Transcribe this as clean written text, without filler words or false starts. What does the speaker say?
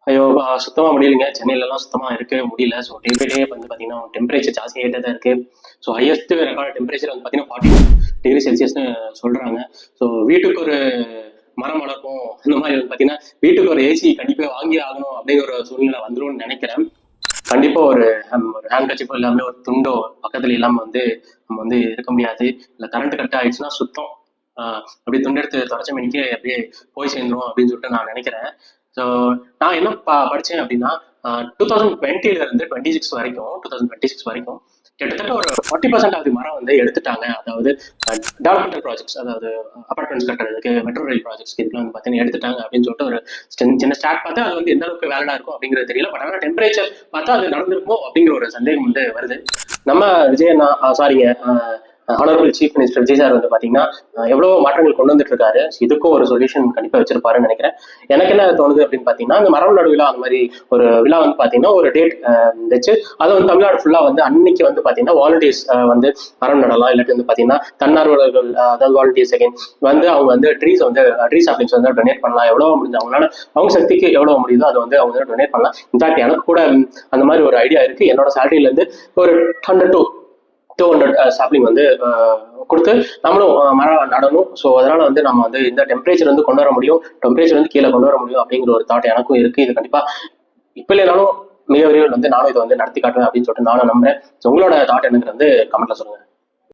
ஐயோ! சுத்தமா முடியலைங்க. சென்னையிலலாம் சுத்தமா இருக்கவே முடியல. ஸோ டே பை டே வந்து பார்த்தீங்கன்னா, டெம்பரேச்சர் ஜாஸ்தி ஆயிட்டே தான் இருக்கு. ஸோ ஹையஸ்ட் ரெக்கார்ட் டெம்பரேச்சர் வந்து பார்த்தீங்கன்னா, 42°C சொல்றாங்க. ஸோ வீட்டுக்கு ஒரு மரம் வளர்ப்போம். அந்த மாரி வந்து பார்த்தீங்கன்னா, வீட்டுக்கு ஒரு ஏசி கண்டிப்பா வாங்கியே ஆகணும் அப்படிங்கிற ஒரு சூழ்நிலை வந்துரும்னு நெனைக்கிறேன். கண்டிப்பா ஒரு ஹேண்ட் கர்ச்சீஃபோ இல்லாம ஒரு துண்டோ பக்கத்துல இல்லாம வந்து நம்ம வந்து இருக்க முடியாது. இல்ல கரண்ட் கட் ஆயிடுச்சுன்னா சுத்தம். ஆ அப்படியே துண்டெடுத்து தொடச்ச மேனிக்கே அப்படியே போய் சேர்ந்துரும் அப்படின்னு சொல்லிட்டு நான் நெனைக்கிறேன். ஸோ நான் என்ன படிச்சேன் அப்படின்னா, 2020ல இருந்து 26 வரைக்கும் 2026 வரைக்கும் கிட்டத்தட்ட ஒரு 40% ஆஃப் தி மரம் வந்து எடுத்துட்டாங்க. அதாவது டெவலப்மெண்டல் ப்ராஜெக்ட்ஸ், அதாவது அபார்ட்மெண்ட்ஸ் கட்டுறதுக்கு, மெட்ரோ ரயில் ப்ராஜெக்ட்ஸ் இதுக்கெல்லாம் வந்து பார்த்தீங்கன்னா எடுத்துட்டாங்க அப்படின்னு சொல்லிட்டு ஒரு சின்ன ஸ்டாட் பார்த்தா அது வந்து எந்த அளவுக்கு வேலிடா இருக்கும் அப்படிங்கிறது தெரியல. பட் ஆனால் டெம்பரேச்சர் பார்த்தா அது நடந்திருக்குமோ அப்படிங்கிற ஒரு சந்தேகம் வந்து வருது. நம்ம விஜய் சாரிங்க, honourable chief minister Vijay sir வந்து பாத்தீங்கன்னா எவ்வளவோ மாற்றங்கள் கொண்டு வந்துட்டு இருக்காரு. இதுக்கும் ஒரு சொல்யூஷன் கண்டிப்பா வச்சிருப்பாருன்னு நினைக்கிறேன். எனக்கு என்ன தோணுது அப்படின்னு பாத்தீங்கன்னா, இந்த மரம் நடு விழா அந்த மாதிரி ஒரு விழா வந்து பாத்தீங்கன்னா ஒரு டேட் வச்சு அதை வந்து தமிழ்நாடு ஃபுல்லா வந்து அன்னைக்கு வந்து பாத்தீங்கன்னா வாலண்டியர்ஸ் வந்து மரம் நடலாம். இல்லாட்டி வந்து பாத்தீங்கன்னா தன்னார்வலர்கள், அதாவது வாலண்டியர்ஸ் அகைன் வந்து அவங்க வந்து ட்ரீ சாப்ளிங்ஸ் வந்து டொனேட் பண்ணலாம். எவ்வளவு முடிஞ்சு அவங்களால அவங்க சக்திக்கு எவ்வளவு முடியுதோ அதை வந்து அவங்க டொனேட் பண்ணலாம். இன்ஃபேக்ட் எனக்கு கூட அந்த மாதிரி ஒரு ஐடியா இருக்கு. என்னோட சேலரியில இருந்து ஒரு 100 to 200 சாப்ளிங் வந்து கொடுத்து நம்மளும் மரம் நடணும். ஸோ அதனால வந்து நம்ம வந்து இந்த டெம்பரேச்சர் வந்து கொண்டு வர முடியும், டெம்பரேச்சர் வந்து கீழே கொண்டு வர முடியும் அப்படிங்கிற ஒரு தாட் எனக்கும் இருக்கு. இது கண்டிப்பா இப்ப இல்லைனாலும் மிக விரைவில் வந்து நானும் இதை வந்து நடத்தி காட்டுவேன் அப்படின்னு சொல்லிட்டு நானும் நம்புறேன். உங்களோட தாட் என்னங்கிறது வந்து கமெண்ட்ல சொல்லுங்க.